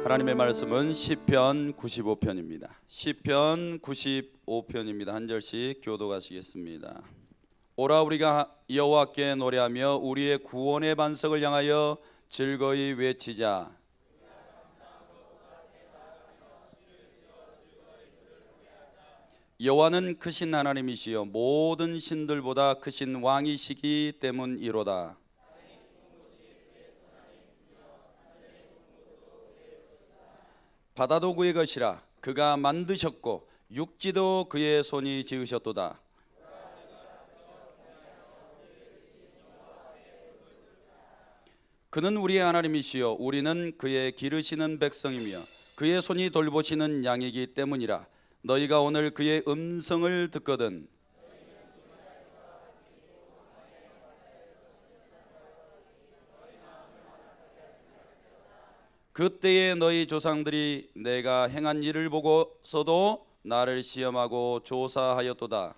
하나님의 말씀은 시편 95편입니다. 시편 95편입니다. 한 절씩 교독하시겠습니다. 오라 우리가 여호와께 노래하며 우리의 구원의 반석을 향하여 즐거이 외치자. 여호와는 크신 하나님이시여 모든 신들보다 크신 왕이시기 때문이로다. 바다도 그의 것이라 그가 만드셨고 육지도 그의 손이 지으셨도다. 그는 우리의 하나님이시여 우리는 그의 기르시는 백성이며 그의 손이 돌보시는 양이기 때문이라. 너희가 오늘 그의 음성을 듣거든 그때에 너희 조상들이 내가 행한 일을 보고서도 나를 시험하고 조사하였도다.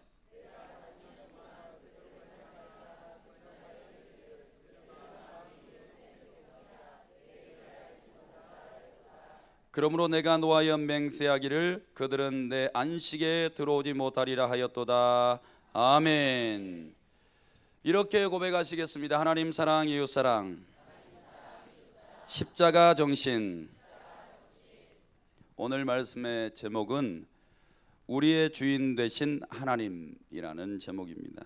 그러므로 내가 노하여 맹세하기를 그들은 내 안식에 들어오지 못하리라 하였도다. 아멘. 이렇게 고백하시겠습니다. 하나님 사랑, 이웃 사랑, 십자가 정신. 오늘 말씀의 제목은 우리의 주인 되신 하나님이라는 제목입니다.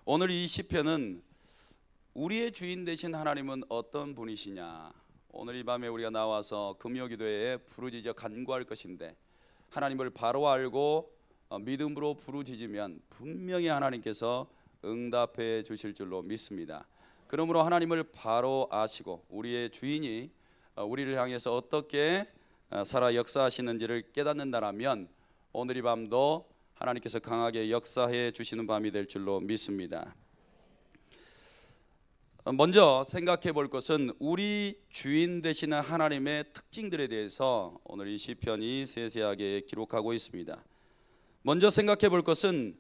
오늘 이 시편은 우리의 주인 되신 하나님은 어떤 분이시냐, 오늘 이 밤에 우리가 나와서 금요기도에 부르짖어 간구할 것인데, 하나님을 바로 알고 믿음으로 부르짖으면 분명히 하나님께서 응답해 주실 줄로 믿습니다. 그러므로 하나님을 바로 아시고 우리의 주인이 우리를 향해서 어떻게 살아 역사하시는지를 깨닫는다면 오늘 이 밤도 하나님께서 강하게 역사해 주시는 밤이 될 줄로 믿습니다. 먼저 생각해 볼 것은 우리 주인 되시는 하나님의 특징들에 대해서 오늘 이 시편이 세세하게 기록하고 있습니다. 먼저 생각해 볼 것은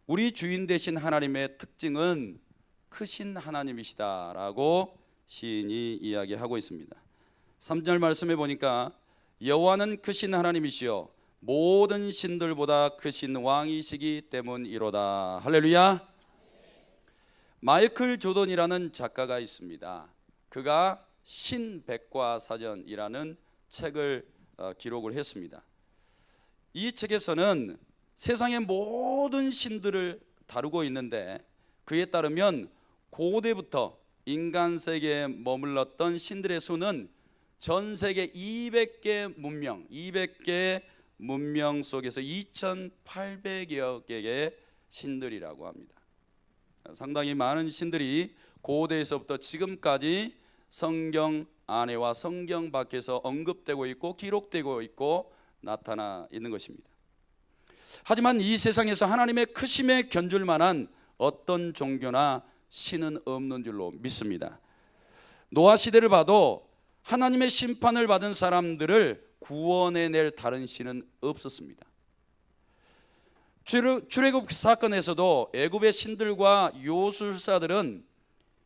우리 주인 되신 하나님의 특징은 크신 하나님이시다라고 시인이 이야기하고 있습니다. 3절 말씀에 보니까 여호와는 크신 하나님이시여 모든 신들보다 크신 왕이시기 때문이로다. 할렐루야. 마이클 조던이라는 작가가 있습니다. 그가 신백과사전이라는 책을 기록을 했습니다. 이 책에서는 세상의 모든 신들을 다루고 있는데, 그에 따르면 고대부터 인간 세계에 머물렀던 신들의 수는 전 세계 200개 문명 속에서 2800여 개의 신들이라고 합니다. 상당히 많은 신들이 고대에서부터 지금까지 성경 안에와 성경 밖에서 언급되고 있고 기록되고 있고 나타나 있는 것입니다. 하지만 이 세상에서 하나님의 크심에 견줄 만한 어떤 종교나 신은 없는 줄로 믿습니다. 노아 시대를 봐도 하나님의 심판을 받은 사람들을 구원해낼 다른 신은 없었습니다. 출애굽 사건에서도 애굽의 신들과 요술사들은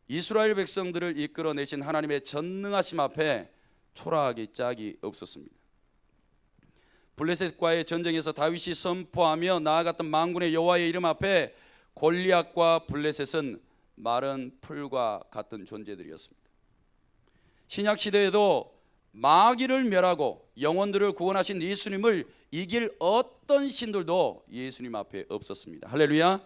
이스라엘 백성들을 이끌어내신 하나님의 전능하심 앞에 초라하기 짝이 없었습니다. 블레셋과의 전쟁에서 다윗이 선포하며 나아갔던 만군의 여호와의 이름 앞에 골리앗과 블레셋은 마른 풀과 같은 존재들이었습니다. 신약 시대에도 마귀를 멸하고 영혼들을 구원하신 예수님을 이길 어떤 신들도 예수님 앞에 없었습니다. 할렐루야.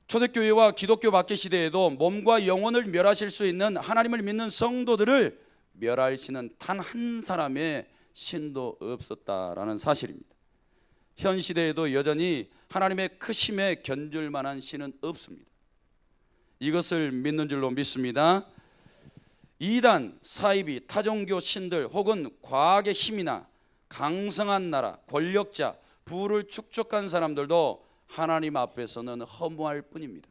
초대교회와 기독교 밖의 시대에도 몸과 영혼을 멸하실 수 있는 하나님을 믿는 성도들을 멸할 신은 단 한 사람의 신도 없었다라는 사실입니다. 현 시대에도 여전히 하나님의 크심에 견줄 만한 신은 없습니다. 이것을 믿는 줄로 믿습니다. 이단, 사이비, 타종교 신들 혹은 과학의 힘이나 강성한 나라, 권력자, 부를 축적한 사람들도 하나님 앞에서는 허무할 뿐입니다.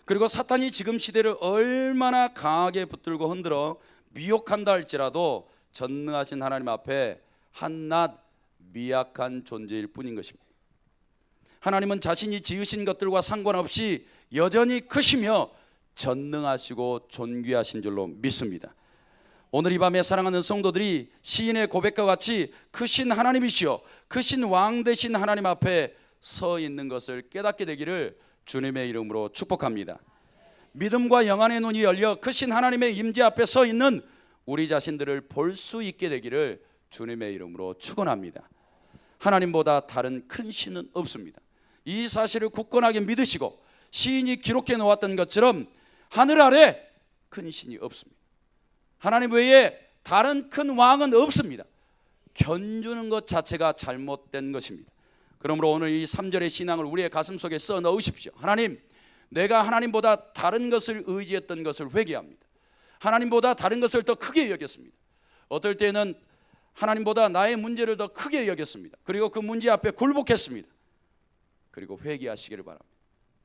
그리고 사탄이 지금 시대를 얼마나 강하게 붙들고 흔들어 미혹한다 할지라도 전능하신 하나님 앞에 한낱 미약한 존재일 뿐인 것입니다. 하나님은 자신이 지으신 것들과 상관없이 여전히 크시며 전능하시고 존귀하신 줄로 믿습니다. 오늘 이 밤에 사랑하는 성도들이 시인의 고백과 같이 크신 하나님이시여 크신 왕 되신 하나님 앞에 서 있는 것을 깨닫게 되기를 주님의 이름으로 축복합니다. 믿음과 영안의 눈이 열려 크신 하나님의 임재 앞에 서 있는 우리 자신들을 볼 수 있게 되기를 주님의 이름으로 축원합니다. 하나님보다 다른 큰 신은 없습니다. 이 사실을 굳건하게 믿으시고 시인이 기록해 놓았던 것처럼 하늘 아래 큰 신이 없습니다. 하나님 외에 다른 큰 왕은 없습니다. 견주는 것 자체가 잘못된 것입니다. 그러므로 오늘 이 3절의 신앙을 우리의 가슴 속에 써 넣으십시오. 하나님, 내가 하나님보다 다른 것을 의지했던 것을 회개합니다. 하나님보다 다른 것을 더 크게 여겼습니다. 어떨 때는 하나님보다 나의 문제를 더 크게 여겼습니다. 그리고 그 문제 앞에 굴복했습니다. 그리고 회개하시기를 바랍니다.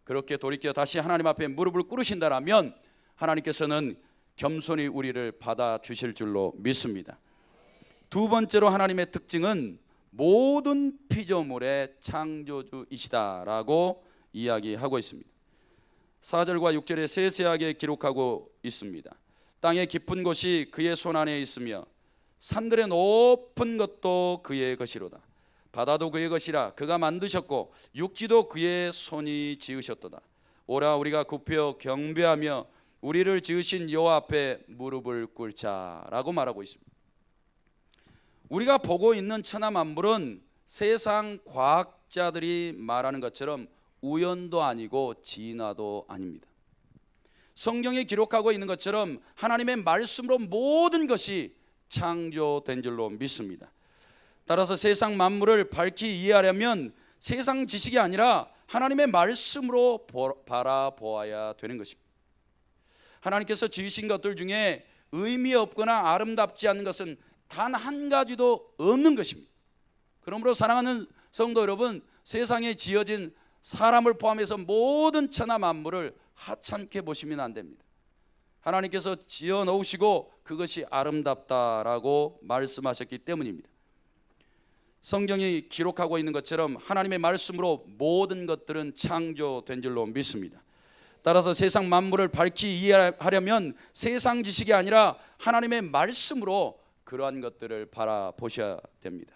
그렇게 돌이켜 다시 하나님 앞에 무릎을 꿇으신다라면 하나님께서는 겸손히 우리를 받아주실 줄로 믿습니다. 두 번째로 하나님의 특징은 모든 피조물의 창조주이시다라고 이야기하고 있습니다. 4절과 6절에 세세하게 기록하고 있습니다. 땅의 깊은 곳이 그의 손 안에 있으며 산들의 높은 것도 그의 것이로다. 바다도 그의 것이라 그가 만드셨고 육지도 그의 손이 지으셨도다. 오라 우리가 굽혀 경배하며 우리를 지으신 여호와 앞에 무릎을 꿇자라고 말하고 있습니다. 우리가 보고 있는 천하 만물은 세상 과학자들이 말하는 것처럼 우연도 아니고 진화도 아닙니다. 성경에 기록하고 있는 것처럼 하나님의 말씀으로 모든 것이 창조된 줄로 믿습니다. 따라서 세상 만물을 밝히 이해하려면 세상 지식이 아니라 하나님의 말씀으로 바라보아야 되는 것입니다. 하나님께서 지으신 것들 중에 의미 없거나 아름답지 않은 것은 단 한 가지도 없는 것입니다. 그러므로 사랑하는 성도 여러분, 세상에 지어진 사람을 포함해서 모든 천하 만물을 하찮게 보시면 안 됩니다. 하나님께서 지어 놓으시고 그것이 아름답다라고 말씀하셨기 때문입니다. 성경이 기록하고 있는 것처럼 하나님의 말씀으로 모든 것들은 창조된 줄로 믿습니다. 따라서 세상 만물을 밝히 이해하려면 세상 지식이 아니라 하나님의 말씀으로 그러한 것들을 바라보셔야 됩니다.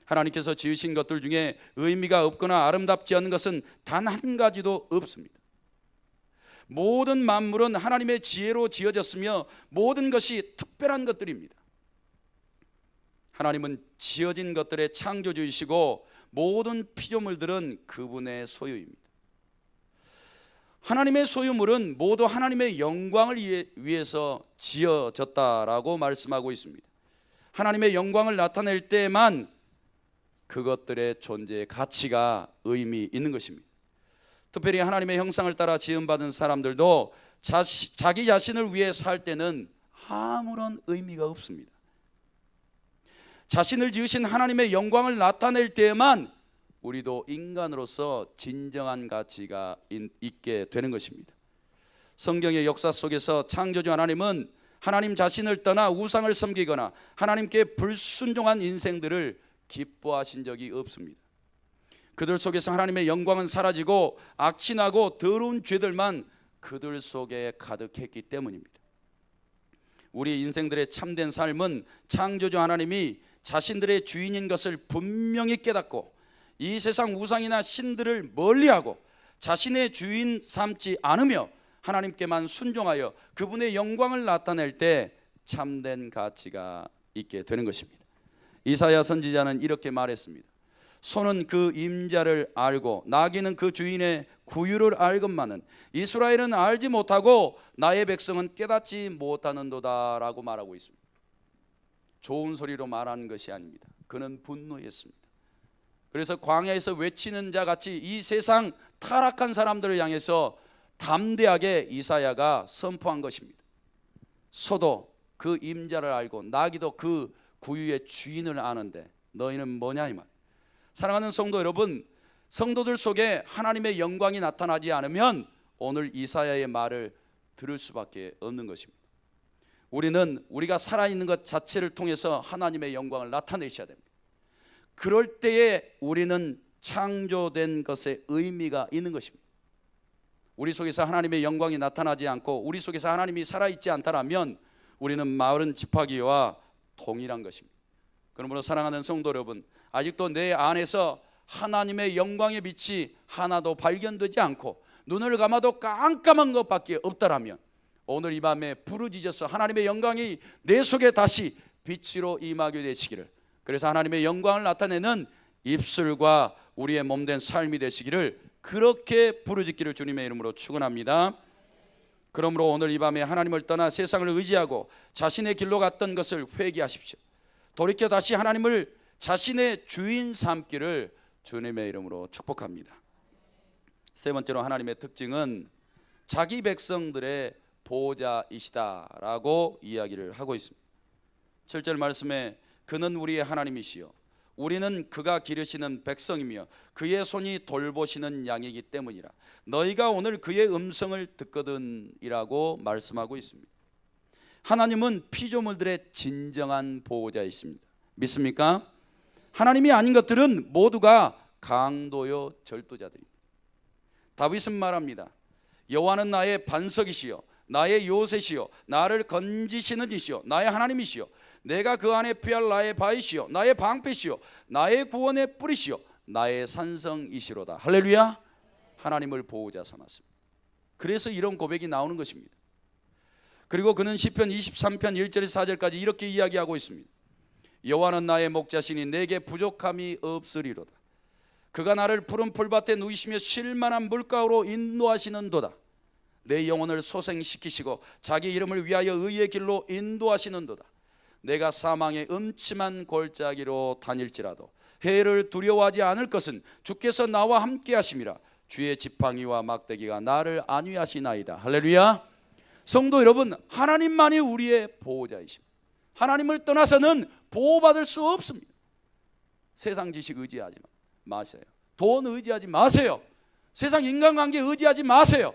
하나님께서 지으신 것들 중에 의미가 없거나 아름답지 않은 것은 단 한 가지도 없습니다. 모든 만물은 하나님의 지혜로 지어졌으며 모든 것이 특별한 것들입니다. 하나님은 지어진 것들의 창조주이시고 모든 피조물들은 그분의 소유입니다. 하나님의 소유물은 모두 하나님의 영광을 위해서 지어졌다라고 말씀하고 있습니다. 하나님의 영광을 나타낼 때만 그것들의 존재의 가치가 의미 있는 것입니다. 특별히 하나님의 형상을 따라 지음받은 사람들도 자기 자신을 위해 살 때는 아무런 의미가 없습니다. 자신을 지으신 하나님의 영광을 나타낼 때에만 우리도 인간으로서 진정한 가치가 있게 되는 것입니다. 성경의 역사 속에서 창조주 하나님은 하나님 자신을 떠나 우상을 섬기거나 하나님께 불순종한 인생들을 기뻐하신 적이 없습니다. 그들 속에서 하나님의 영광은 사라지고 악취나고 더러운 죄들만 그들 속에 가득했기 때문입니다. 우리 인생들의 참된 삶은 창조주 하나님이 자신들의 주인인 것을 분명히 깨닫고 이 세상 우상이나 신들을 멀리하고 자신의 주인 삼지 않으며 하나님께만 순종하여 그분의 영광을 나타낼 때 참된 가치가 있게 되는 것입니다. 이사야 선지자는 이렇게 말했습니다. 소는 그 임자를 알고 나귀는 그 주인의 구유를 알건만은 이스라엘은 알지 못하고 나의 백성은 깨닫지 못하는도다 라고 말하고 있습니다. 좋은 소리로 말하는 것이 아닙니다. 그는 분노했습니다. 그래서 광야에서 외치는 자 같이 이 세상 타락한 사람들을 향해서 담대하게 이사야가 선포한 것입니다. 소도 그 임자를 알고 나귀도 그 구유의 주인을 아는데 너희는 뭐냐 이 말. 사랑하는 성도 여러분, 성도들 속에 하나님의 영광이 나타나지 않으면 오늘 이사야의 말을 들을 수밖에 없는 것입니다. 우리는 우리가 살아있는 것 자체를 통해서 하나님의 영광을 나타내셔야 됩니다. 그럴 때에 우리는 창조된 것에 의미가 있는 것입니다. 우리 속에서 하나님의 영광이 나타나지 않고 우리 속에서 하나님이 살아있지 않다라면 우리는 마른 지팡이와 동일한 것입니다. 그러므로 사랑하는 성도 여러분, 아직도 내 안에서 하나님의 영광의 빛이 하나도 발견되지 않고 눈을 감아도 깜깜한 것밖에 없다라면 오늘 이 밤에 부르짖어서 하나님의 영광이 내 속에 다시 빛으로 임하게 되시기를, 그래서 하나님의 영광을 나타내는 입술과 우리의 몸된 삶이 되시기를 그렇게 부르짖기를 주님의 이름으로 축원합니다. 그러므로 오늘 이 밤에 하나님을 떠나 세상을 의지하고 자신의 길로 갔던 것을 회개하십시오. 돌이켜 다시 하나님을 자신의 주인 삼기를 주님의 이름으로 축복합니다. 세 번째로 하나님의 특징은 자기 백성들의 보호자이시다라고 이야기를 하고 있습니다. 7절 말씀에 그는 우리의 하나님이시요 우리는 그가 기르시는 백성이며 그의 손이 돌보시는 양이기 때문이라 너희가 오늘 그의 음성을 듣거든 이라고 말씀하고 있습니다. 하나님은 피조물들의 진정한 보호자이십니다. 믿습니까? 하나님이 아닌 것들은 모두가 강도요 절도자들입니다. 다윗은 말합니다. 여호와는 나의 반석이시요 나의 요새시요 나를 건지시는 이시요 나의 하나님이시요 내가 그 안에 피할 나의 바위시요 나의 방패시요 나의 구원의 뿌리시요 나의 산성이시로다. 할렐루야. 하나님을 보호자 삼았습니다. 그래서 이런 고백이 나오는 것입니다. 그리고 그는 시편 23편 1절에서 4절까지 이렇게 이야기하고 있습니다. 여호와는 나의 목자시니 내게 부족함이 없으리로다. 그가 나를 푸른 풀밭에 누이시며 쉴만한 물가로 인도하시는도다. 내 영혼을 소생시키시고 자기 이름을 위하여 의의 길로 인도하시는도다. 내가 사망의 음침한 골짜기로 다닐지라도 해를 두려워하지 않을 것은 주께서 나와 함께 하심이라. 주의 지팡이와 막대기가 나를 안위하시나이다. 할렐루야. 성도 여러분, 하나님만이 우리의 보호자이십니다. 하나님을 떠나서는 보호받을 수 없습니다. 세상 지식 의지하지 마세요. 돈 의지하지 마세요. 세상 인간관계 의지하지 마세요.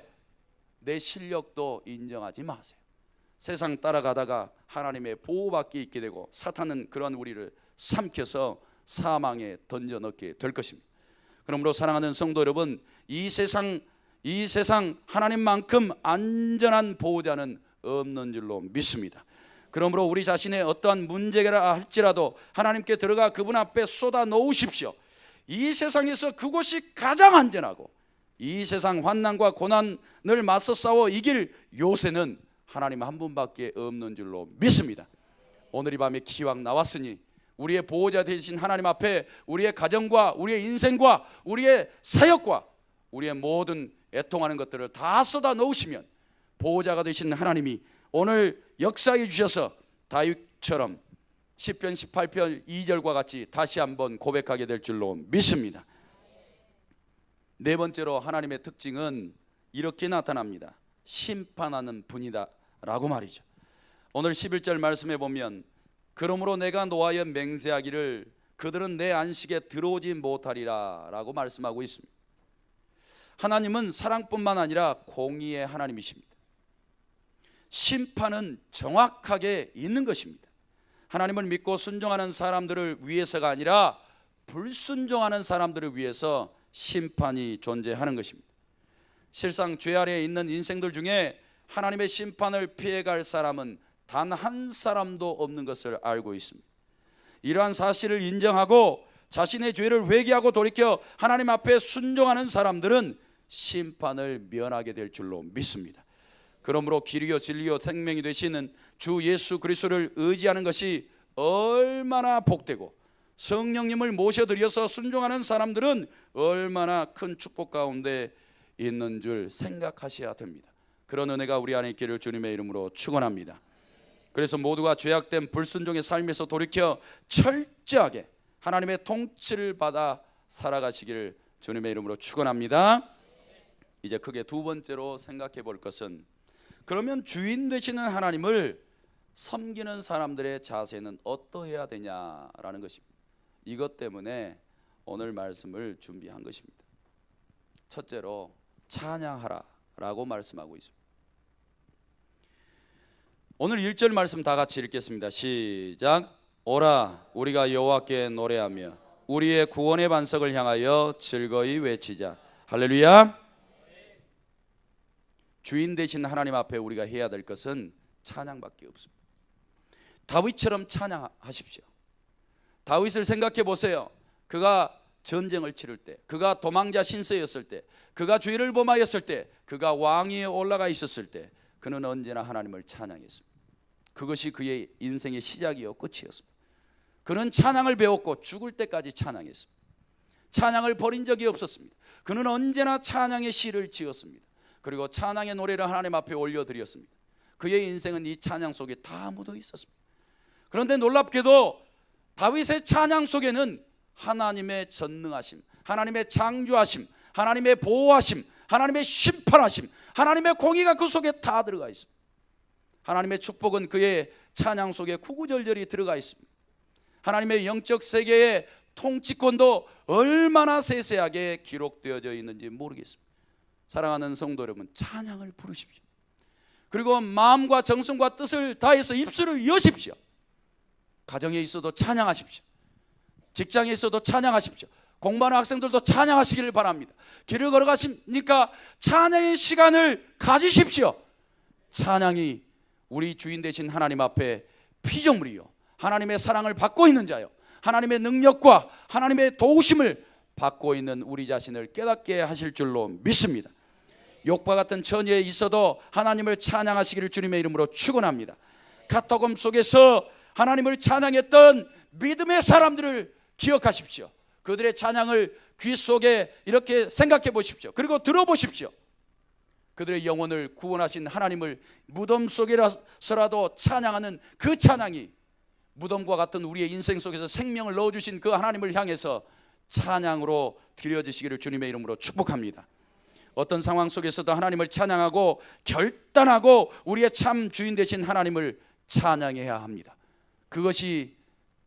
내 실력도 인정하지 마세요. 세상 따라가다가 하나님의 보호받기 있게 되고 사탄은 그런 우리를 삼켜서 사망에 던져 넣게 될 것입니다. 그러므로 사랑하는 성도 여러분, 이 세상 하나님만큼 안전한 보호자는 없는 줄로 믿습니다. 그러므로 우리 자신의 어떠한 문제가 할지라도 하나님께 들어가 그분 앞에 쏟아 놓으십시오. 이 세상에서 그곳이 가장 안전하고 이 세상 환난과 고난을 맞서 싸워 이길 요새는 하나님 한 분밖에 없는 줄로 믿습니다. 오늘 이 밤에 기왕 나왔으니 우리의 보호자 되신 하나님 앞에 우리의 가정과 우리의 인생과 우리의 사역과 우리의 모든 애통하는 것들을 다 쏟아 놓으시면 보호자가 되신 하나님이 오늘 역사해 주셔서 다윗처럼 시편 18편 2절과 같이 다시 한번 고백하게 될 줄로 믿습니다. 네 번째로 하나님의 특징은 이렇게 나타납니다. 심판하는 분이다 라고 말이죠. 오늘 11절 말씀에 보면 그러므로 내가 노하여 맹세하기를 그들은 내 안식에 들어오지 못하리라 라고 말씀하고 있습니다. 하나님은 사랑뿐만 아니라 공의의 하나님이십니다. 심판은 정확하게 있는 것입니다. 하나님을 믿고 순종하는 사람들을 위해서가 아니라 불순종하는 사람들을 위해서 심판이 존재하는 것입니다. 실상 죄 아래에 있는 인생들 중에 하나님의 심판을 피해갈 사람은 단 한 사람도 없는 것을 알고 있습니다. 이러한 사실을 인정하고 자신의 죄를 회개하고 돌이켜 하나님 앞에 순종하는 사람들은 심판을 면하게 될 줄로 믿습니다. 그러므로 길이요 진리요 생명이 되시는 주 예수 그리스도를 의지하는 것이 얼마나 복되고 성령님을 모셔드려서 순종하는 사람들은 얼마나 큰 축복 가운데 있는 줄 생각하셔야 됩니다. 그런 은혜가 우리 안에 있기를 주님의 이름으로 축원합니다. 그래서 모두가 죄악된 불순종의 삶에서 돌이켜 철저하게 하나님의 통치를 받아 살아가시기를 주님의 이름으로 축원합니다. 이제 크게 두 번째로 생각해 볼 것은 그러면 주인 되시는 하나님을 섬기는 사람들의 자세는 어떠해야 되냐라는 것입니다. 이것 때문에 오늘 말씀을 준비한 것입니다. 첫째로 찬양하라 라고 말씀하고 있습니다. 오늘 1절 말씀 다 같이 읽겠습니다. 시작. 오라 우리가 여호와께 노래하며 우리의 구원의 반석을 향하여 즐거이 외치자. 할렐루야. 주인 되신 하나님 앞에 우리가 해야 될 것은 찬양밖에 없습니다. 다윗처럼 찬양하십시오. 다윗을 생각해 보세요. 그가 전쟁을 치를 때, 그가 도망자 신세였을 때, 그가 죄를 범하였을 때, 그가 왕위에 올라가 있었을 때 그는 언제나 하나님을 찬양했습니다. 그것이 그의 인생의 시작이요 끝이었습니다. 그는 찬양을 배웠고 죽을 때까지 찬양했습니다. 찬양을 버린 적이 없었습니다. 그는 언제나 찬양의 시를 지었습니다. 그리고 찬양의 노래를 하나님 앞에 올려드렸습니다. 그의 인생은 이 찬양 속에 다 묻어 있었습니다. 그런데 놀랍게도 다윗의 찬양 속에는 하나님의 전능하심, 하나님의 창조하심, 하나님의 보호하심, 하나님의 심판하심, 하나님의 공의가 그 속에 다 들어가 있습니다. 하나님의 축복은 그의 찬양 속에 구구절절히 들어가 있습니다. 하나님의 영적 세계의 통치권도 얼마나 세세하게 기록되어져 있는지 모르겠습니다. 사랑하는 성도 여러분, 찬양을 부르십시오. 그리고 마음과 정성과 뜻을 다해서 입술을 여십시오. 가정에 있어도 찬양하십시오. 직장에 있어도 찬양하십시오. 공부하는 학생들도 찬양하시기를 바랍니다. 길을 걸어가십니까? 찬양의 시간을 가지십시오. 찬양이 우리 주인 되신 하나님 앞에 피조물이요, 하나님의 사랑을 받고 있는 자요, 하나님의 능력과 하나님의 도우심을 받고 있는 우리 자신을 깨닫게 하실 줄로 믿습니다. 욕과 같은 처지에 있어도 하나님을 찬양하시기를 주님의 이름으로 축원합니다. 카타콤 속에서 하나님을 찬양했던 믿음의 사람들을 기억하십시오. 그들의 찬양을 귀 속에 이렇게 생각해 보십시오. 그리고 들어보십시오. 그들의 영혼을 구원하신 하나님을 무덤 속에서라도 찬양하는 그 찬양이 무덤과 같은 우리의 인생 속에서 생명을 넣어주신 그 하나님을 향해서 찬양으로 드려지시기를 주님의 이름으로 축복합니다. 어떤 상황 속에서도 하나님을 찬양하고 결단하고 우리의 참 주인 되신 하나님을 찬양해야 합니다. 그것이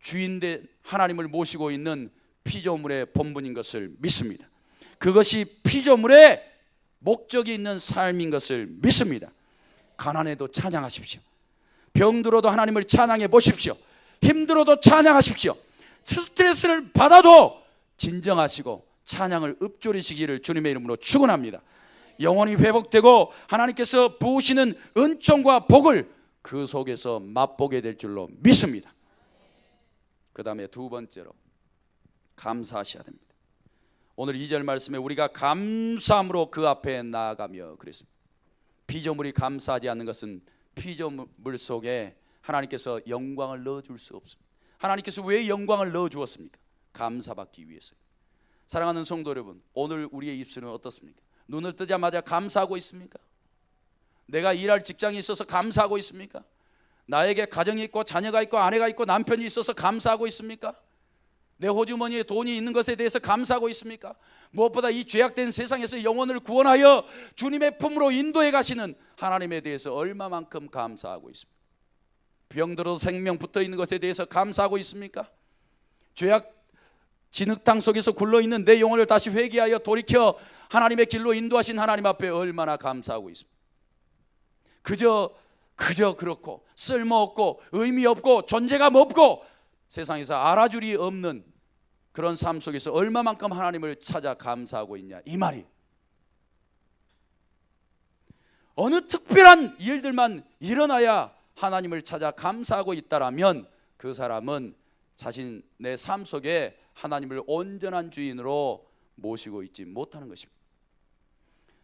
주인된 하나님을 모시고 있는 피조물의 본분인 것을 믿습니다. 그것이 피조물의 목적이 있는 삶인 것을 믿습니다. 가난해도 찬양하십시오. 병들어도 하나님을 찬양해 보십시오. 힘들어도 찬양하십시오. 스트레스를 받아도 진정하시고 찬양을 읊조리시기를 주님의 이름으로 축원합니다. 영혼이 회복되고 하나님께서 부으시는 은총과 복을 그 속에서 맛보게 될 줄로 믿습니다. 그 다음에 두 번째로 감사하셔야 됩니다. 오늘 2절 말씀에 우리가 감사함으로 그 앞에 나아가며 그랬습니다. 피조물이 감사하지 않는 것은 피조물 속에 하나님께서 영광을 넣어줄 수 없습니다. 하나님께서 왜 영광을 넣어주었습니까? 감사받기 위해서요. 사랑하는 성도 여러분, 오늘 우리의 입술은 어떻습니까? 눈을 뜨자마자 감사하고 있습니까? 내가 일할 직장이 있어서 감사하고 있습니까? 나에게 가정이 있고 자녀가 있고 아내가 있고 남편이 있어서 감사하고 있습니까? 내 호주머니에 돈이 있는 것에 대해서 감사하고 있습니까? 무엇보다 이 죄악된 세상에서 영혼을 구원하여 주님의 품으로 인도해 가시는 하나님에 대해서 얼마만큼 감사하고 있습니까? 병들어도 생명 붙어 있는 것에 대해서 감사하고 있습니까? 죄악 진흙탕 속에서 굴러있는 내 영혼을 다시 회개하여 돌이켜 하나님의 길로 인도하신 하나님 앞에 얼마나 감사하고 있습니까? 그저 그렇고 쓸모없고 의미없고 존재감 없고 세상에서 알아줄이 없는 그런 삶 속에서 얼마만큼 하나님을 찾아 감사하고 있냐, 이 말이. 어느 특별한 일들만 일어나야 하나님을 찾아 감사하고 있다라면 그 사람은 자신의 삶 속에 하나님을 온전한 주인으로 모시고 있지 못하는 것입니다.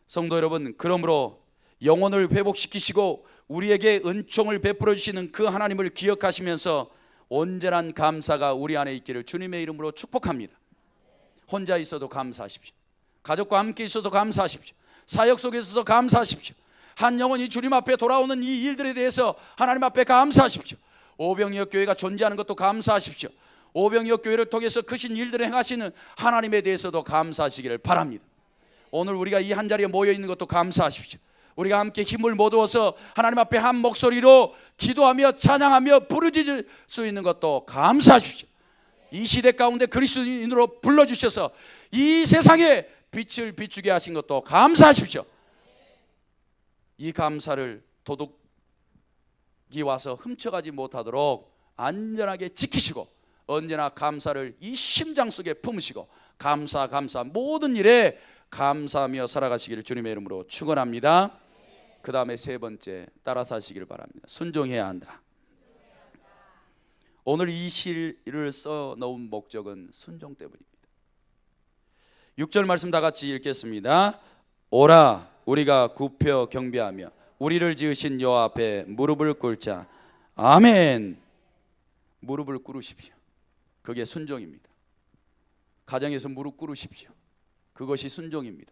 성도 여러분, 그러므로 영혼을 회복시키시고 우리에게 은총을 베풀어 주시는 그 하나님을 기억하시면서 온전한 감사가 우리 안에 있기를 주님의 이름으로 축복합니다. 혼자 있어도 감사하십시오. 가족과 함께 있어도 감사하십시오. 사역 속에서도 감사하십시오. 한 영혼이 주님 앞에 돌아오는 이 일들에 대해서 하나님 앞에 감사하십시오. 오병이어 교회가 존재하는 것도 감사하십시오. 오병이어 교회를 통해서 크신 일들을 행하시는 하나님에 대해서도 감사하시기를 바랍니다. 오늘 우리가 이 한 자리에 모여 있는 것도 감사하십시오. 우리가 함께 힘을 모두어서 하나님 앞에 한 목소리로 기도하며 찬양하며 부르짖을 수 있는 것도 감사하십시오. 이 시대 가운데 그리스도인으로 불러주셔서 이 세상에 빛을 비추게 하신 것도 감사하십시오. 이 감사를 도둑이 와서 훔쳐가지 못하도록 안전하게 지키시고 언제나 감사를 이 심장 속에 품으시고 감사 모든 일에 감사하며 살아가시기를 주님의 이름으로 축원합니다. 그 다음에 세 번째, 따라 사시길 바랍니다. 순종해야 한다. 오늘 이 시를 써놓은 목적은 순종 때문입니다. 6절 말씀 다 같이 읽겠습니다. 오라, 우리가 굽혀 경배하며 우리를 지으신 여호와 앞에 무릎을 꿇자. 아멘. 무릎을 꿇으십시오. 그게 순종입니다. 가정에서 무릎 꿇으십시오. 그것이 순종입니다.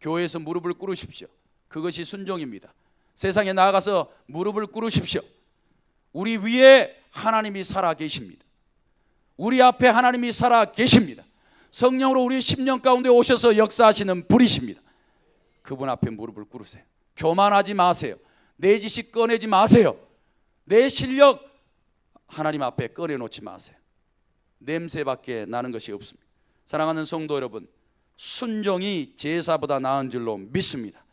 교회에서 무릎을 꿇으십시오. 그것이 순종입니다. 세상에 나아가서 무릎을 꿇으십시오. 우리 위에 하나님이 살아 계십니다. 우리 앞에 하나님이 살아 계십니다. 성령으로 우리 심령 가운데 오셔서 역사하시는 분이십니다. 그분 앞에 무릎을 꿇으세요. 교만하지 마세요. 내 지식 꺼내지 마세요. 내 실력 하나님 앞에 꺼내놓지 마세요. 냄새밖에 나는 것이 없습니다. 사랑하는 성도 여러분, 순종이 제사보다 나은 줄로 믿습니다.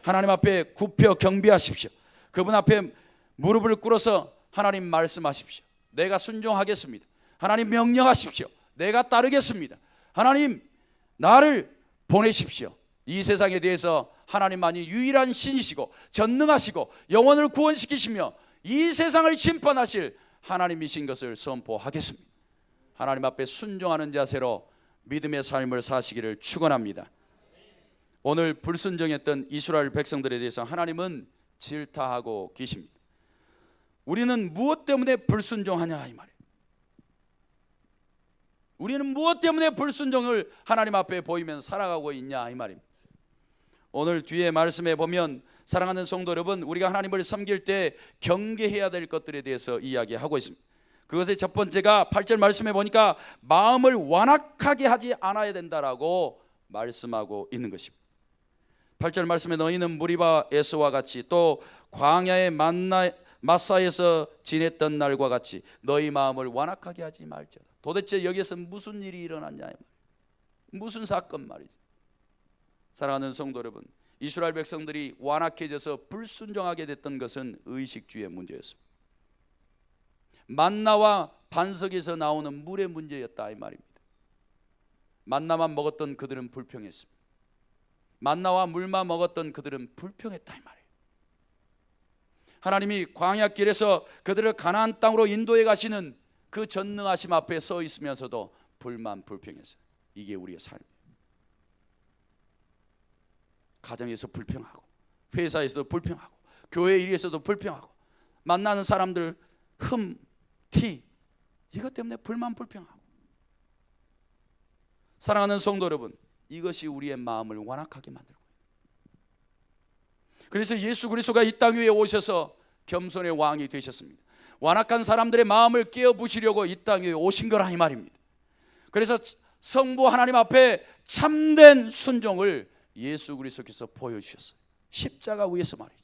하나님 앞에 굽혀 경배하십시오. 그분 앞에 무릎을 꿇어서 하나님 말씀하십시오. 내가 순종하겠습니다. 하나님 명령하십시오. 내가 따르겠습니다. 하나님 나를 보내십시오. 이 세상에 대해서 하나님만이 유일한 신이시고 전능하시고 영혼을 구원시키시며 이 세상을 심판하실 하나님이신 것을 선포하겠습니다. 하나님 앞에 순종하는 자세로 믿음의 삶을 사시기를 축원합니다. 오늘 불순종했던 이스라엘 백성들에 대해서 하나님은 질타하고 계십니다. 우리는 무엇 때문에 불순종하냐 이 말이에요. 우리는 무엇 때문에 불순종을 하나님 앞에 보이면서 살아가고 있냐 이 말입니다. 오늘 뒤에 말씀에 보면 사랑하는 성도 여러분, 우리가 하나님을 섬길 때 경계해야 될 것들에 대해서 이야기하고 있습니다. 그것의 첫 번째가 8절 말씀에 보니까 마음을 완악하게 하지 않아야 된다라고 말씀하고 있는 것입니다. 8절 말씀에 너희는 무리바 에서와 같이 또 광야의 마사에서 지냈던 날과 같이 너희 마음을 완악하게 하지 말지어다. 도대체 여기서 무슨 일이 일어났냐, 무슨 사건 말이죠. 사랑하는 성도 여러분, 이스라엘 백성들이 완악해져서 불순종하게 됐던 것은 의식주의 문제였습니다. 만나와 반석에서 나오는 물의 문제였다 이 말입니다. 만나만 먹었던 그들은 불평했습니다. 만나와 물만 먹었던 그들은 불평했다 이 말이에요. 하나님이 광야길에서 그들을 가나안 땅으로 인도해 가시는 그 전능하심 앞에 서 있으면서도 불평했어요. 이게 우리의 삶이에요. 가정에서 불평하고, 회사에서도 불평하고, 교회 일에서도 불평하고, 만나는 사람들 티 이것 때문에 불평하고. 사랑하는 성도 여러분, 이것이 우리의 마음을 완악하게 만들고 있습니다. 그래서 예수 그리스도가 이 땅 위에 오셔서 겸손의 왕이 되셨습니다. 완악한 사람들의 마음을 깨어부시려고 이 땅 위에 오신 거라 이 말입니다. 그래서 성부 하나님 앞에 참된 순종을 예수 그리스도께서 보여주셨어요. 십자가 위에서 말이죠.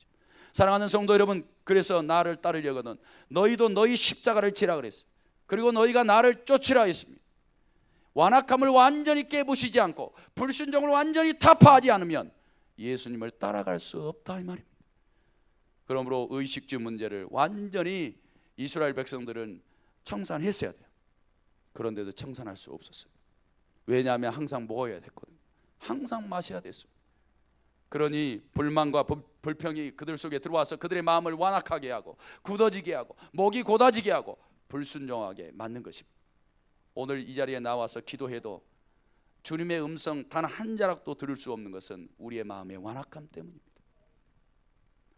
사랑하는 성도 여러분, 그래서 나를 따르려거든 너희도 너희 십자가를 지라 그랬어요. 그리고 너희가 나를 쫓으라 했습니다. 완악함을 완전히 깨부시지 않고 불순종을 완전히 타파하지 않으면 예수님을 따라갈 수 없다 이 말입니다. 그러므로 의식주 문제를 완전히 이스라엘 백성들은 청산했어야 돼요. 그런데도 청산할 수 없었어요. 왜냐하면 항상 먹어야 됐거든요. 항상 마셔야 됐습니다. 그러니 불만과 불평이 그들 속에 들어와서 그들의 마음을 완악하게 하고 굳어지게 하고 목이 곧아지게 하고 불순종하게 만든 것입니다. 오늘 이 자리에 나와서 기도해도 주님의 음성 단 한 자락도 들을 수 없는 것은 우리의 마음의 완악함 때문입니다.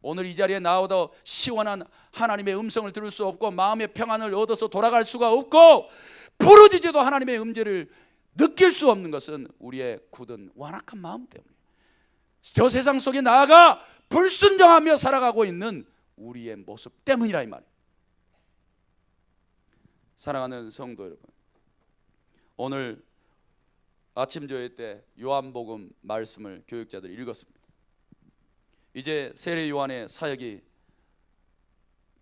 오늘 이 자리에 나와도 시원한 하나님의 음성을 들을 수 없고 마음의 평안을 얻어서 돌아갈 수가 없고 부르짖어도 하나님의 음재를 느낄 수 없는 것은 우리의 굳은 완악한 마음 때문에 저 세상 속에 나아가 불순종하며 살아가고 있는 우리의 모습 때문이라 이 말이에요. 사랑하는 성도 여러분, 오늘 아침 조회 때 요한복음 말씀을 교육자들이 읽었습니다. 이제 세례 요한의 사역이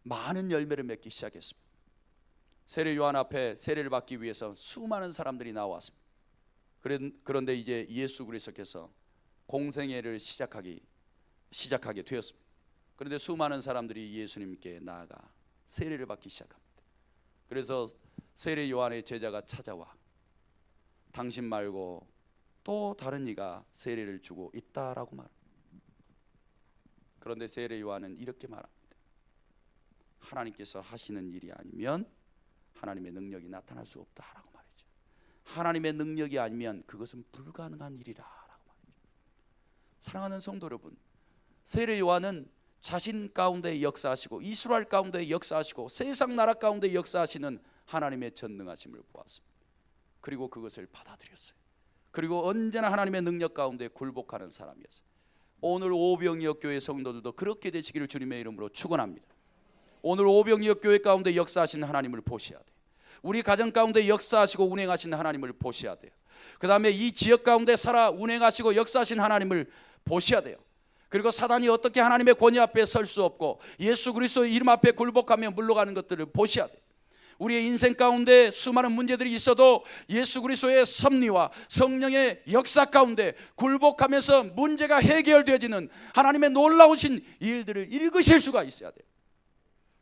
많은 열매를 맺기 시작했습니다. 세례 요한 앞에 세례를 받기 위해서 수많은 사람들이 나왔습니다. 그런데 이제 예수 그리스도께서 공생애를 시작하게 되었습니다. 그런데 수많은 사람들이 예수님께 나아가 세례를 받기 시작합니다. 그래서 세례 요한의 제자가 찾아와 당신 말고 또 다른 이가 세례를 주고 있다라고 말합니다. 그런데 세례 요한은 이렇게 말합니다. 하나님께서 하시는 일이 아니면 하나님의 능력이 나타날 수 없다라고 말이죠. 하나님의 능력이 아니면 그것은 불가능한 일이라라고 말이죠. 사랑하는 성도 여러분, 세례 요한은 자신 가운데 역사하시고 이스라엘 가운데 역사하시고 세상 나라 가운데 역사하시는 하나님의 전능하심을 보았습니다. 그리고 그것을 받아들였어요. 그리고 언제나 하나님의 능력 가운데 굴복하는 사람이었어요. 오늘 오병이어 교회 성도들도 그렇게 되시기를 주님의 이름으로 축원합니다. 오늘 오병이어 교회 가운데 역사하시는 하나님을 보셔야 돼요. 우리 가정 가운데 역사하시고 운행하시는 하나님을 보셔야 돼요. 그 다음에 이 지역 가운데 살아 운행하시고 역사하신 하나님을 보셔야 돼요. 그리고 사단이 어떻게 하나님의 권위 앞에 설 수 없고 예수 그리스도 이름 앞에 굴복하며 물러가는 것들을 보셔야 돼요. 우리의 인생 가운데 수많은 문제들이 있어도 예수 그리스도의 섭리와 성령의 역사 가운데 굴복하면서 문제가 해결되어지는 하나님의 놀라우신 일들을 읽으실 수가 있어야 돼요.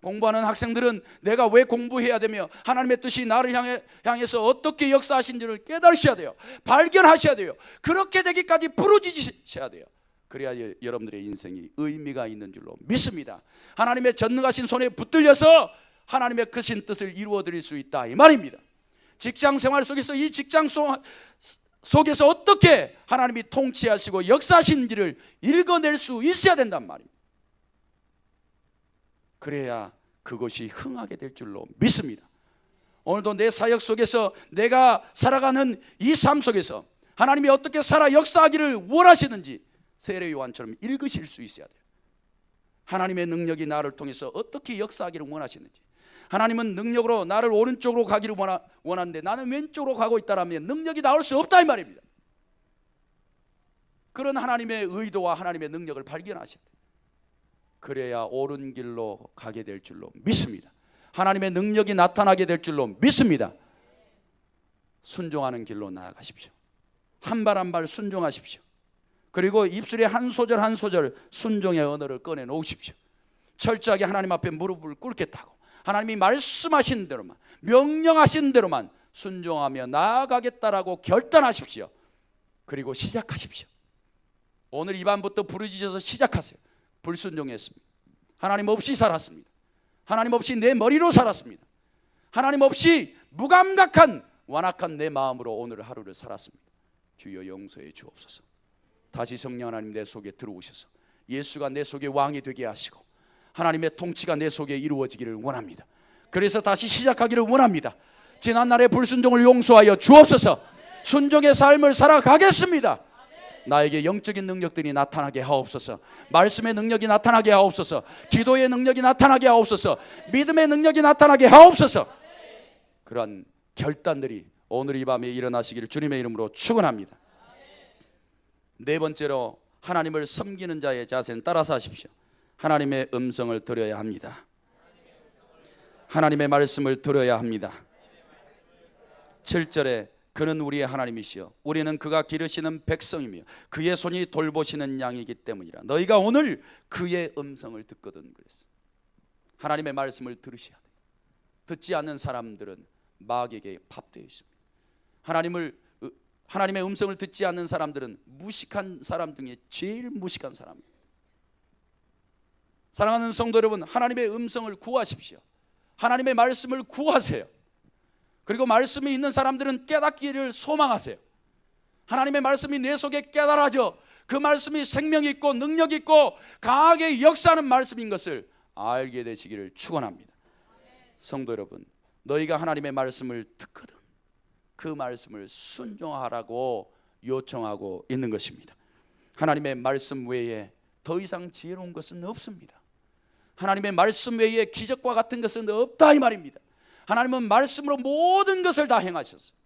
공부하는 학생들은 내가 왜 공부해야 되며 하나님의 뜻이 나를 향해서 어떻게 역사하신지를 깨달으셔야 돼요. 발견하셔야 돼요. 그렇게 되기까지 부르짖으셔야 돼야 그래야 여러분들의 인생이 의미가 있는 줄로 믿습니다. 하나님의 전능하신 손에 붙들려서 하나님의 크신 뜻을 이루어 드릴 수 있다 이 말입니다. 직장 생활 속에서 이 직장 속에서 어떻게 하나님이 통치하시고 역사하시는지를 읽어낼 수 있어야 된단 말입니다. 그래야 그것이 흥하게 될 줄로 믿습니다. 오늘도 내 사역 속에서 내가 살아가는 이 삶 속에서 하나님이 어떻게 살아 역사하기를 원하시는지 세례 요한처럼 읽으실 수 있어야 돼요. 하나님의 능력이 나를 통해서 어떻게 역사하기를 원하시는지, 하나님은 능력으로 나를 오른쪽으로 가기를 원하는데 나는 왼쪽으로 가고 있다라면 능력이 나올 수 없다 이 말입니다. 그런 하나님의 의도와 하나님의 능력을 발견하셔야 돼요. 그래야 옳은 길로 가게 될 줄로 믿습니다. 하나님의 능력이 나타나게 될 줄로 믿습니다. 순종하는 길로 나아가십시오. 한 발 한 발 순종하십시오. 그리고 입술에 한 소절 한 소절 순종의 언어를 꺼내놓으십시오. 철저하게 하나님 앞에 무릎을 꿇겠다고 하나님이 말씀하신 대로만, 명령하신 대로만 순종하며 나아가겠다라고 결단하십시오. 그리고 시작하십시오. 오늘 이 밤부터 부르짖어서 시작하세요. 불순종했습니다. 하나님 없이 살았습니다. 하나님 없이 내 머리로 살았습니다. 하나님 없이 무감각한 완악한 내 마음으로 오늘 하루를 살았습니다. 주여 용서해 주옵소서. 다시 성령 하나님 내 속에 들어오셔서 예수가 내 속에 왕이 되게 하시고 하나님의 통치가 내 속에 이루어지기를 원합니다. 그래서 다시 시작하기를 원합니다. 지난날의 불순종을 용서하여 주옵소서. 순종의 삶을 살아가겠습니다. 나에게 영적인 능력들이 나타나게 하옵소서. 말씀의 능력이 나타나게 하옵소서. 기도의 능력이 나타나게 하옵소서. 믿음의 능력이 나타나게 하옵소서. 그러한 결단들이 오늘 이 밤에 일어나시기를 주님의 이름으로 축원합니다. 네 번째로 하나님을 섬기는 자의 자세는 따라서 하십시오. 하나님의 음성을 들어야 합니다. 하나님의 말씀을 들어야 합니다. 7절에 그는 우리의 하나님이시여 우리는 그가 기르시는 백성이며 그의 손이 돌보시는 양이기 때문이라. 너희가 오늘 그의 음성을 듣거든 그랬어. 하나님의 말씀을 들으셔야 돼요. 듣지 않는 사람들은 마귀에게 밥되어 있습니다. 하나님의 음성을 듣지 않는 사람들은 무식한 사람 중에 제일 무식한 사람입니다. 사랑하는 성도 여러분, 하나님의 음성을 구하십시오. 하나님의 말씀을 구하세요. 그리고 말씀이 있는 사람들은 깨닫기를 소망하세요. 하나님의 말씀이 내 속에 깨달아져 그 말씀이 생명이 있고 능력 있고 강하게 역사하는 말씀인 것을 알게 되시기를 축원합니다. 성도 여러분, 너희가 하나님의 말씀을 듣거든 그 말씀을 순종하라고 요청하고 있는 것입니다. 하나님의 말씀 외에 더 이상 지혜로운 것은 없습니다. 하나님의 말씀 외에 기적과 같은 것은 없다 이 말입니다. 하나님은 말씀으로 모든 것을 다 행하셨어요.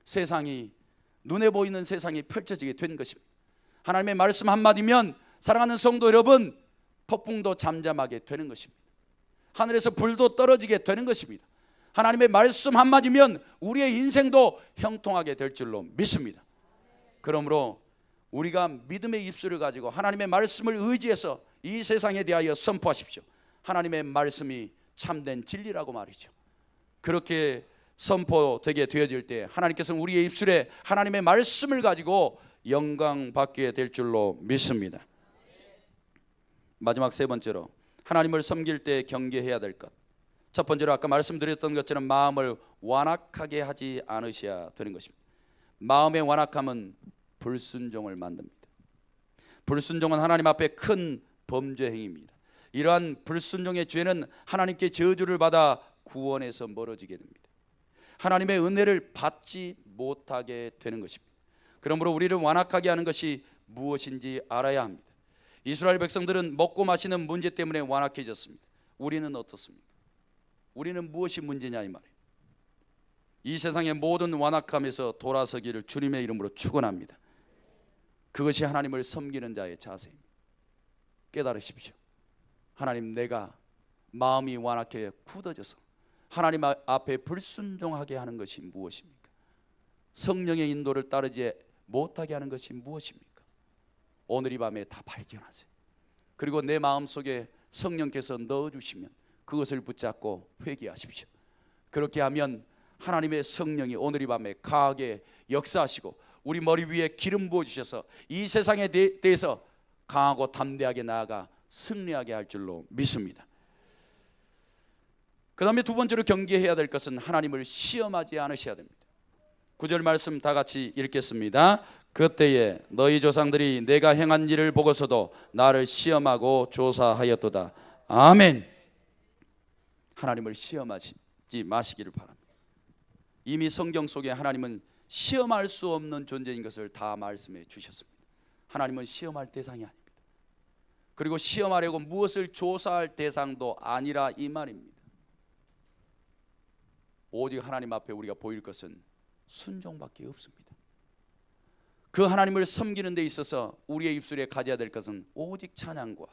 세상이 눈에 보이는 세상이 펼쳐지게 된 것입니다. 하나님의 말씀 한마디면 사랑하는 성도 여러분, 폭풍도 잠잠하게 되는 것입니다. 하늘에서 불도 떨어지게 되는 것입니다. 하나님의 말씀 한마디면 우리의 인생도 형통하게 될 줄로 믿습니다. 그러므로 우리가 믿음의 입술을 가지고 하나님의 말씀을 의지해서 이 세상에 대하여 선포하십시오. 하나님의 말씀이 참된 진리라고 말이죠. 그렇게 선포되게 되어질 때 하나님께서는 우리의 입술에 하나님의 말씀을 가지고 영광 받게 될 줄로 믿습니다. 마지막 세 번째로 하나님을 섬길 때 경계해야 될 것. 첫 번째로 아까 말씀드렸던 것처럼 마음을 완악하게 하지 않으셔야 되는 것입니다. 마음의 완악함은 불순종을 만듭니다. 불순종은 하나님 앞에 큰 범죄 행위입니다. 이러한 불순종의 죄는 하나님께 저주를 받아 구원에서 멀어지게 됩니다. 하나님의 은혜를 받지 못하게 되는 것입니다. 그러므로 우리를 완악하게 하는 것이 무엇인지 알아야 합니다. 이스라엘 백성들은 먹고 마시는 문제 때문에 완악해졌습니다. 우리는 어떻습니까? 우리는 무엇이 문제냐 이 말이에요. 이 세상의 모든 완악함에서 돌아서기를 주님의 이름으로 축원합니다. 그것이 하나님을 섬기는 자의 자세입니다. 깨달으십시오. 하나님, 내가 마음이 완악해 굳어져서 하나님 앞에 불순종하게 하는 것이 무엇입니까? 성령의 인도를 따르지 못하게 하는 것이 무엇입니까? 오늘 이 밤에 다 발견하세요. 그리고 내 마음속에 성령께서 넣어주시면 그것을 붙잡고 회개하십시오. 그렇게 하면 하나님의 성령이 오늘 이 밤에 강하게 역사하시고 우리 머리 위에 기름 부어주셔서 이 세상에 대해서 강하고 담대하게 나아가 승리하게 할 줄로 믿습니다. 그 다음에 두 번째로 경계해야 될 것은 하나님을 시험하지 않으셔야 됩니다. 9절 말씀 다 같이 읽겠습니다. 그때에 너희 조상들이 내가 행한 일을 보고서도 나를 시험하고 조사하였도다. 아멘. 하나님을 시험하지 마시기를 바랍니다. 이미 성경 속에 하나님은 시험할 수 없는 존재인 것을 다 말씀해 주셨습니다. 하나님은 시험할 대상이 아닙니다. 그리고 시험하려고 무엇을 조사할 대상도 아니라 이 말입니다. 오직 하나님 앞에 우리가 보일 것은 순종밖에 없습니다. 그 하나님을 섬기는 데 있어서 우리의 입술에 가져야 될 것은 오직 찬양과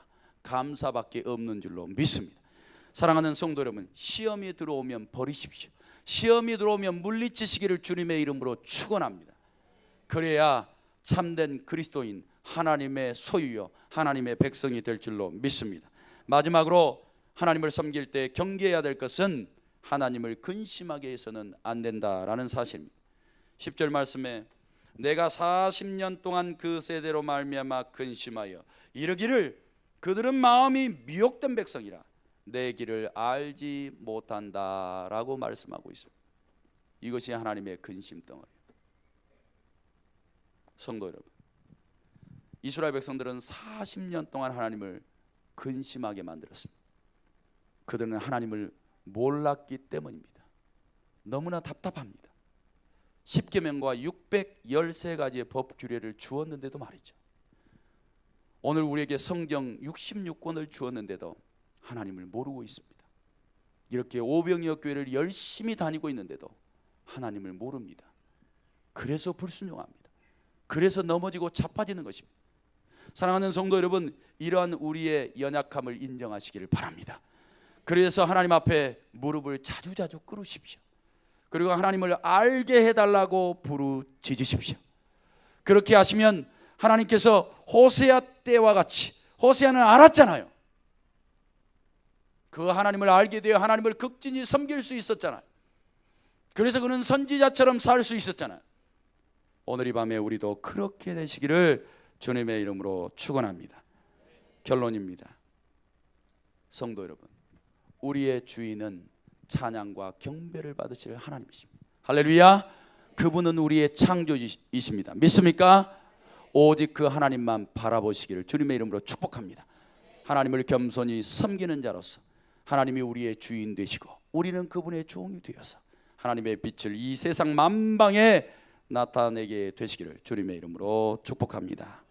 감사밖에 없는 줄로 믿습니다. 사랑하는 성도 여러분, 시험이 들어오면 버리십시오. 시험이 들어오면 물리치시기를 주님의 이름으로 축원합니다. 그래야 참된 그리스도인, 하나님의 소유요 하나님의 백성이 될 줄로 믿습니다. 마지막으로 하나님을 섬길 때 경계해야 될 것은 하나님을 근심하게 해서는 안 된다라는 사실입니다. 10절 말씀에 내가 40년 동안 그 세대로 말미암아 근심하여 이르기를 그들은 마음이 미혹된 백성이라 내 길을 알지 못한다라고 말씀하고 있습니다. 이것이 하나님의 근심 덩어리입니다. 성도 여러분, 이스라엘 백성들은 40년 동안 하나님을 근심하게 만들었습니다. 그들은 하나님을 몰랐기 때문입니다. 너무나 답답합니다. 10계명과 613가지의 법 규례를 주었는데도 말이죠. 오늘 우리에게 성경 66권을 주었는데도 하나님을 모르고 있습니다. 이렇게 오병이어 교회를 열심히 다니고 있는데도 하나님을 모릅니다. 그래서 불순종합니다. 그래서 넘어지고 자빠지는 것입니다. 사랑하는 성도 여러분, 이러한 우리의 연약함을 인정하시기를 바랍니다. 그래서 하나님 앞에 무릎을 자주자주 꿇으십시오. 그리고 하나님을 알게 해달라고 부르짖으십시오. 그렇게 하시면 하나님께서 호세아 때와 같이, 호세아는 알았잖아요. 그 하나님을 알게 되어 하나님을 극진히 섬길 수 있었잖아요. 그래서 그는 선지자처럼 살 수 있었잖아요. 오늘 이 밤에 우리도 그렇게 되시기를 주님의 이름으로 축원합니다. 결론입니다. 성도 여러분, 우리의 주인은 찬양과 경배를 받으실 하나님이십니다. 할렐루야. 그분은 우리의 창조주이십니다. 믿습니까? 오직 그 하나님만 바라보시기를 주님의 이름으로 축복합니다. 하나님을 겸손히 섬기는 자로서 하나님이 우리의 주인 되시고 우리는 그분의 종이 되어서 하나님의 빛을 이 세상 만방에 나타내게 되시기를 주님의 이름으로 축복합니다.